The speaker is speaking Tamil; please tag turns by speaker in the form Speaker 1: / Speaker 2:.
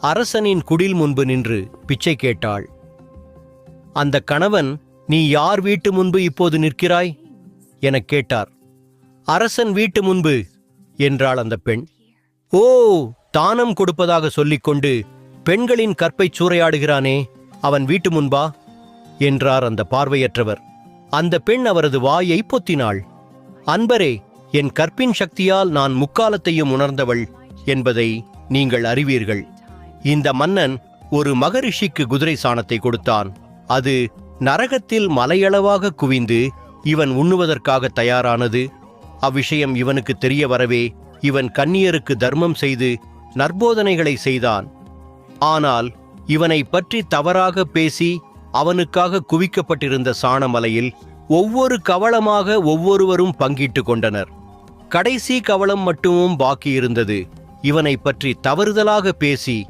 Speaker 1: அரசனின் குடில் முன்பு நின்று பிச்சை கேட்டாள். அந்த கணவன், நீ யார் வீட்டு முன்பு இப்போது நிற்கிறாய் எனக் கேட்டார். அரசன் வீட்டு முன்பு என்றாள் அந்த பெண். ஓ, தானம் கொடுப்பதாக சொல்லிக்கொண்டு பெண்களின் கற்பைச் சூறையாடுகிறானே, அவன் வீட்டு முன்பா என்றார் அந்த பார்வையற்றவர். அந்த பெண் அவரது வாயை பொத்தினாள். அன்பரே, என் கற்பின் சக்தியால் நான் முக்காலத்தையும் உணர்ந்தவள் என்பதை நீங்கள் அறிவீர்கள். இந்த மன்னன் ஒரு மகரிஷிக்கு குதிரை சாணத்தை கொடுத்தான். அது நரகத்தில் மலையளவாக குவிந்து இவன் உண்ணுவதற்காக தயாரானது. அவ்விஷயம் இவனுக்கு தெரிய வரவே இவன் கன்னியருக்கு தர்மம் செய்து நற்போதனைகளை செய்தான். ஆனால் இவனை பற்றி தவறாக பேசி அவனுக்காக குவிக்கப்பட்டிருந்த சாணமலையில் ஒவ்வொரு கவளமாக ஒவ்வொருவரும் பங்கிட்டு கொண்டனர். கடைசி கவளம் மட்டுமும் பாக்கியிருந்தது. இவனை பற்றி தவறுதலாக பேசி